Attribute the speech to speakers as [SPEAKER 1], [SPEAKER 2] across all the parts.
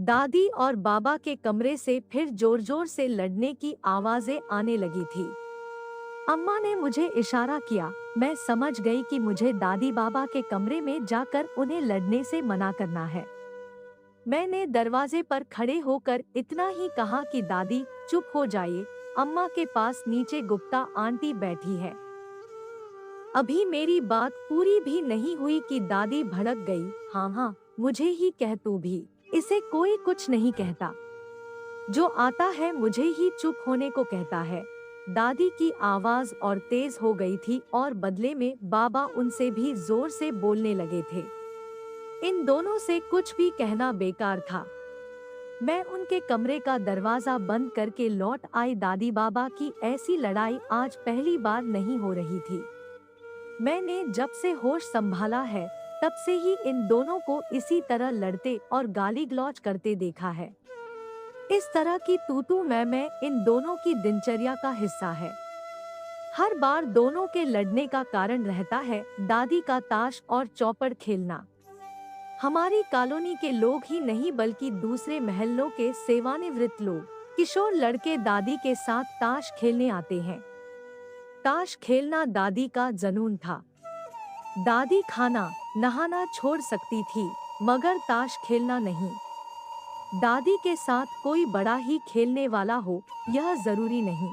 [SPEAKER 1] दादी और बाबा के कमरे से फिर जोर जोर से लड़ने की आवाजें आने लगी थी। अम्मा ने मुझे इशारा किया। मैं समझ गई कि मुझे दादी बाबा के कमरे में जाकर उन्हें लड़ने से मना करना है। मैंने दरवाजे पर खड़े होकर इतना ही कहा कि दादी चुप हो जाइए, अम्मा के पास नीचे गुप्ता आंटी बैठी है। अभी मेरी बात पूरी भी नहीं हुई कि दादी भड़क गई। हाँ हाँ, मुझे ही कह तू भी, इसे कोई कुछ नहीं कहता, जो आता है मुझे ही चुप होने को कहता है। दादी की आवाज और तेज हो गई थी और बदले में बाबा उनसे भी जोर से बोलने लगे थे। इन दोनों से कुछ भी कहना बेकार था। मैं उनके कमरे का दरवाजा बंद करके लौट आई। दादी बाबा की ऐसी लड़ाई आज पहली बार नहीं हो रही थी। मैंने जब से होश संभाला है तब से ही इन दोनों को इसी तरह लड़ते और गाली गलौज करते देखा है। इस तरह की तू मैं इन दोनों की दिनचर्या का हिस्सा है। हर बार दोनों के लड़ने का कारण रहता है दादी का ताश और चौपड़ खेलना। हमारी कॉलोनी के लोग ही नहीं बल्कि दूसरे महल्लों के सेवानिवृत्त लोग, किशोर लड़के दादी के साथ ताश खेलने आते हैं। ताश खेलना दादी का जुनून था। दादी खाना नहाना छोड़ सकती थी मगर ताश खेलना नहीं। दादी के साथ कोई बड़ा ही खेलने वाला हो यह जरूरी नहीं।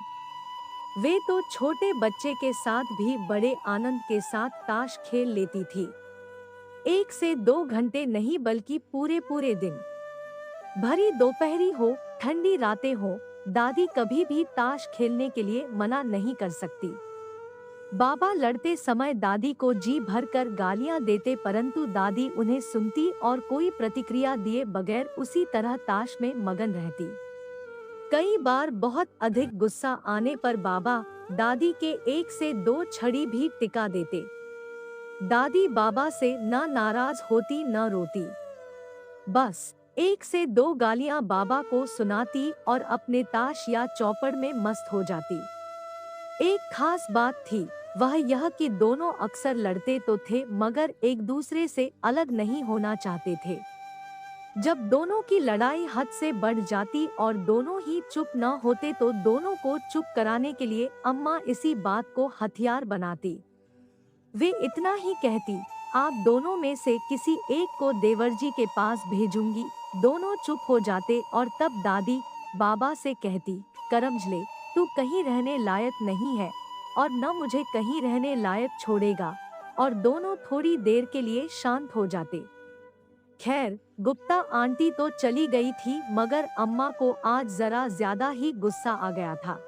[SPEAKER 1] वे तो छोटे बच्चे के साथ भी बड़े आनंद के साथ ताश खेल लेती थी। 1 से 2 घंटे नहीं बल्कि पूरे पूरे दिन। भरी दोपहरी हो, ठंडी रातें हो, दादी कभी भी ताश खेलने के लिए मना नहीं कर सकती। बाबा लड़ते समय दादी को जी भरकर गालियां देते परंतु दादी उन्हें सुनती और कोई प्रतिक्रिया दिए बगैर उसी तरह ताश में मगन रहती। कई बार बहुत अधिक गुस्सा आने पर बाबा दादी के 1 से 2 छड़ी भी टिका देते। दादी बाबा से न नाराज होती न रोती, बस 1 से 2 गालियां बाबा को सुनाती और अपने ताश या चौपड़ में मस्त हो जाती। एक खास बात थी, वह यह कि दोनों अक्सर लड़ते तो थे मगर एक दूसरे से अलग नहीं होना चाहते थे। जब दोनों की लड़ाई हद से बढ़ जाती और दोनों ही चुप न होते तो दोनों को चुप कराने के लिए अम्मा इसी बात को हथियार बनाती। वे इतना ही कहती, आप दोनों में से किसी एक को देवर जी के पास भेजूंगी। दोनों चुप हो जाते और तब दादी बाबा से कहती, करमजले, तू कहीं रहने लायक नहीं है और न मुझे कहीं रहने लायक छोड़ेगा, और दोनों थोड़ी देर के लिए शांत हो जाते। खैर, गुप्ता आंटी तो चली गई थी मगर अम्मा को आज जरा ज्यादा ही गुस्सा आ गया था।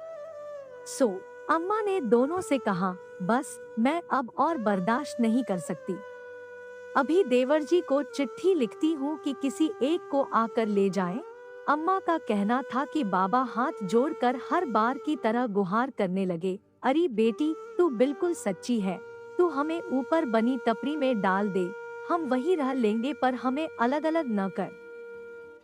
[SPEAKER 1] सो अम्मा ने दोनों से कहा, बस मैं अब और बर्दाश्त नहीं कर सकती। अभी देवर जी को चिट्ठी लिखती हूँ कि किसी एक को आकर ले जाएं। अम्मा का कहना था कि बाबा हाथ जोड़कर हर बार की तरह गुहार करने लगे, अरे बेटी तू बिल्कुल सच्ची है, तू हमें ऊपर बनी टपरी में डाल दे, हम वहीं रह लेंगे पर हमें अलग अलग न कर।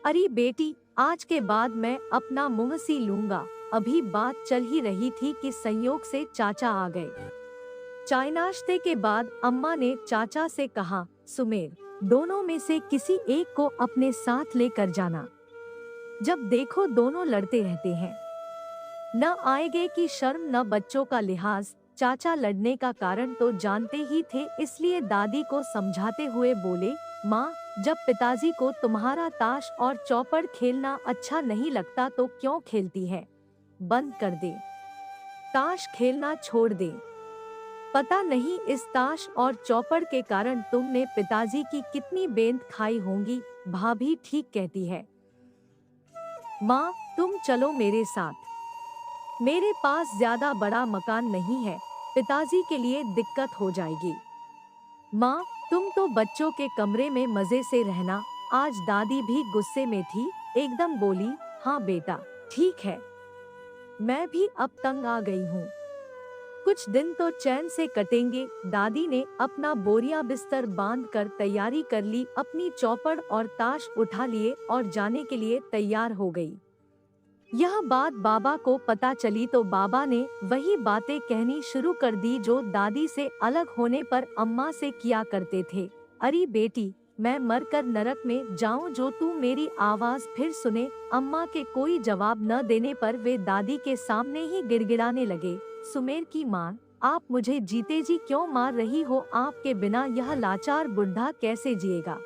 [SPEAKER 1] अरे बेटी, आज के बाद मैं अपना मुंह सी लूंगा। अभी बात चल ही रही थी कि संयोग से चाचा आ गए। चाय नाश्ते के बाद अम्मा ने चाचा से कहा, सुमेर, दोनों में से किसी एक को अपने साथ लेकर जाना। जब देखो दोनों लड़ते रहते हैं, न आएगे की शर्म न बच्चों का लिहाज। चाचा लड़ने का कारण तो जानते ही थे, इसलिए दादी को समझाते हुए बोले, माँ, जब पिताजी को तुम्हारा ताश और चौपड़ खेलना अच्छा नहीं लगता तो क्यों खेलती है? बंद कर दे, ताश खेलना छोड़ दे। पता नहीं इस ताश और चौपड़ के कारण तुमने पिताजी की कितनी बेंत खाई होंगी। भाभी ठीक कहती है। माँ, तुम चलो मेरे साथ। मेरे पास ज्यादा बड़ा मकान नहीं है, पिताजी के लिए दिक्कत हो जाएगी। माँ, तुम तो बच्चों के कमरे में मजे से रहना। आज दादी भी गुस्से में थी, एकदम बोली, हाँ बेटा ठीक है, मैं भी अब तंग आ गई हूँ। कुछ दिन तो चैन से कटेंगे। दादी ने अपना बोरिया बिस्तर बांध कर तैयारी कर ली, अपनी चौपड़ और ताश उठा लिए और जाने के लिए तैयार हो गई। यह बात बाबा को पता चली तो बाबा ने वही बातें कहनी शुरू कर दी जो दादी से अलग होने पर अम्मा से किया करते थे। अरे बेटी, मैं मरकर नरक में जाऊं जो तू मेरी आवाज फिर सुने। अम्मा के कोई जवाब न देने पर वे दादी के सामने ही गिड़गिड़ाने लगे। सुमेर की माँ, आप मुझे जीते जी क्यों मार रही हो? आपके बिना यह लाचार बुढ़ा कैसे जिएगा?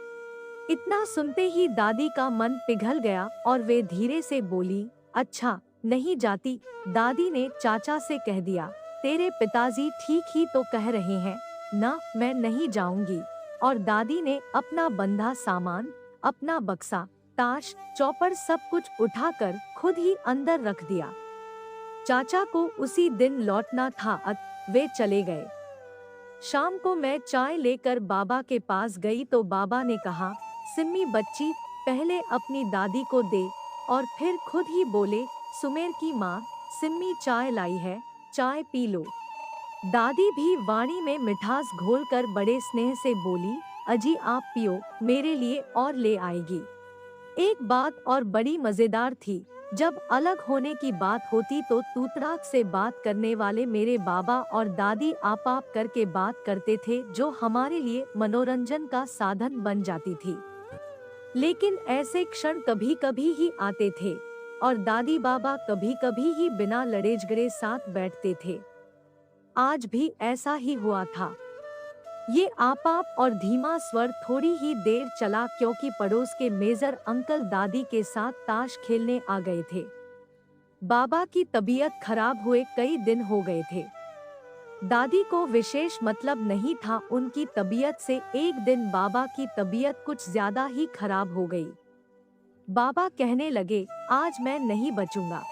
[SPEAKER 1] इतना सुनते ही दादी का मन पिघल गया और वे धीरे से बोली, अच्छा नहीं जाती। दादी ने चाचा से कह दिया, तेरे पिताजी ठीक ही तो कह रहे हैं ना, मैं नहीं जाऊंगी। और दादी ने अपना बंधा सामान, अपना बक्सा, ताश, चौपर सब कुछ उठाकर खुद ही अंदर रख दिया। चाचा को उसी दिन लौटना था, वे चले गए। शाम को मैं चाय लेकर बाबा के पास गई तो बाबा ने कहा, सिम्मी बच्ची, पहले अपनी दादी को दे। और फिर खुद ही बोले, सुमेर की माँ, सिम्मी चाय लाई है, चाय पी लो। दादी भी वाणी में मिठास घोलकर बड़े स्नेह से बोली, अजी आप पियो, मेरे लिए और ले आएगी। एक बात और बड़ी मजेदार थी, जब अलग होने की बात होती तो तूतराक से बात करने वाले मेरे बाबा और दादी आप करके बात करते थे, जो हमारे लिए मनोरंजन का साधन बन जाती थी। लेकिन ऐसे क्षण कभी कभी ही आते थे और दादी बाबा कभी कभी ही बिना लड़े झगड़े साथ बैठते थे। आज भी ऐसा ही हुआ था। ये आप और धीमा स्वर थोड़ी ही देर चला क्योंकि पड़ोस के मेजर अंकल दादी के साथ ताश खेलने आ गए थे। बाबा की तबीयत खराब हुए कई दिन हो गए थे। दादी को विशेष मतलब नहीं था उनकी तबीयत से। एक दिन बाबा की तबीयत कुछ ज्यादा ही खराब हो गई। बाबा कहने लगे, आज मैं नहीं बचूंगा।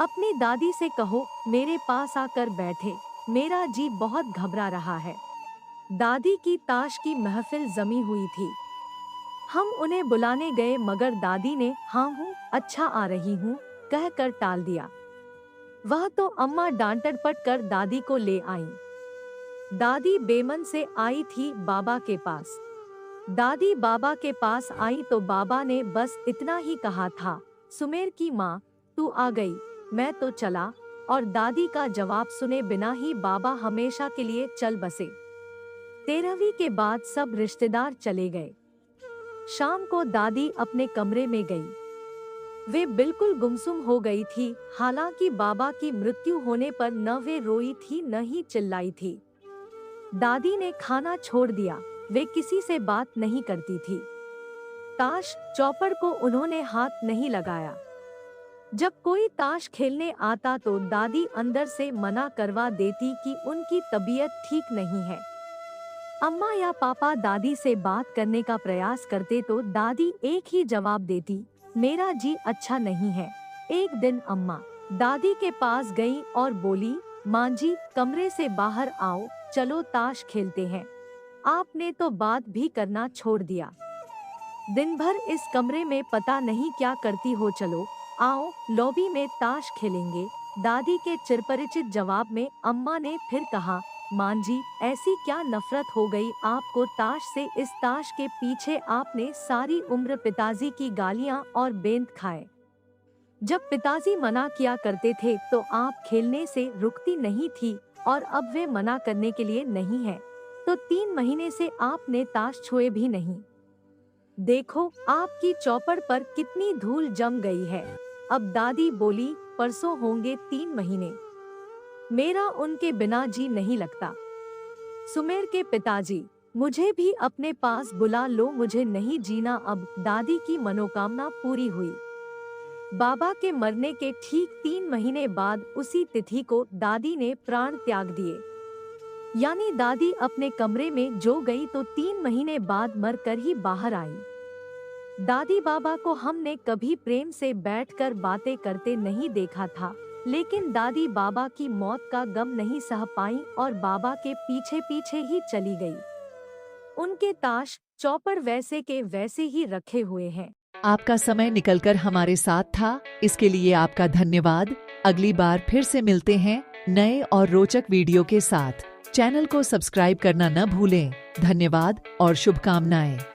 [SPEAKER 1] अपनी दादी से कहो मेरे पास आकर बैठे, मेरा जी बहुत घबरा रहा है। दादी की ताश की महफिल जमी हुई थी। हम उन्हें बुलाने गए मगर दादी ने हाँ हूँ, अच्छा आ रही हूँ कहकर टाल दिया। वह तो अम्मा डांटपट कर दादी को ले आई। दादी बेमन से आई थी बाबा के पास। दादी बाबा के पास आई तो बाबा ने बस इतना ही कहा था, सुमेर की माँ, तू आ गई, मैं तो चला। और दादी का जवाब सुने बिना ही बाबा हमेशा के लिए चल बसे। 13वीं के बाद सब रिश्तेदार चले गए। शाम को दादी अपने कमरे में गई। वे बिल्कुल गुमसुम हो गई थी। हालांकि बाबा की मृत्यु होने पर न वे रोई थी न ही चिल्लाई थी। दादी ने खाना छोड़ दिया, वे किसी से बात नहीं करती थी। ताश चौपर को उन्होंने हाथ नहीं लगाया। जब कोई ताश खेलने आता तो दादी अंदर से मना करवा देती कि उनकी तबीयत ठीक नहीं है। अम्मा या पापा दादी से बात करने का प्रयास करते तो दादी एक ही जवाब देती, मेरा जी अच्छा नहीं है। एक दिन अम्मा दादी के पास गई और बोली, माँ जी कमरे से बाहर आओ, चलो ताश खेलते हैं। आपने तो बात भी करना छोड़ दिया। दिन भर इस कमरे में पता नहीं क्या करती हो, चलो आओ लॉबी में ताश खेलेंगे। दादी के चिरपरिचित जवाब में अम्मा ने फिर कहा, माँ जी ऐसी क्या नफरत हो गई आपको ताश से? इस ताश के पीछे आपने सारी उम्र पिताजी की गालियाँ और बेंत खाए। जब पिताजी मना किया करते थे तो आप खेलने से रुकती नहीं थी और अब वे मना करने के लिए नहीं है तो 3 महीने से आपने ताश छुए भी नहीं। देखो आपकी चौपड़ पर कितनी धूल जम गई है। अब दादी बोली, परसों होंगे 3 महीने। मेरा उनके बिना जी नहीं लगता। सुमेर के पिताजी, मुझे भी अपने पास बुला लो, मुझे नहीं जीना अब। दादी की मनोकामना पूरी हुई। बाबा के मरने के ठीक 3 महीने बाद उसी तिथि को दादी ने प्राण त्याग दिए। यानी दादी अपने कमरे में जो गई तो 3 महीने बाद मरकर ही बाहर आई। दादी बाबा को हमने कभी प्रेम से बैठकर बातें करते नहीं देखा था, लेकिन दादी बाबा की मौत का गम नहीं सह पाई और बाबा के पीछे पीछे ही चली गई। उनके ताश चौपड़ वैसे के वैसे ही रखे हुए हैं।
[SPEAKER 2] आपका समय निकलकर हमारे साथ था, इसके लिए आपका धन्यवाद। अगली बार फिर से मिलते हैं नए और रोचक वीडियो के साथ। चैनल को सब्सक्राइब करना न भूलें। धन्यवाद और शुभकामनाएं।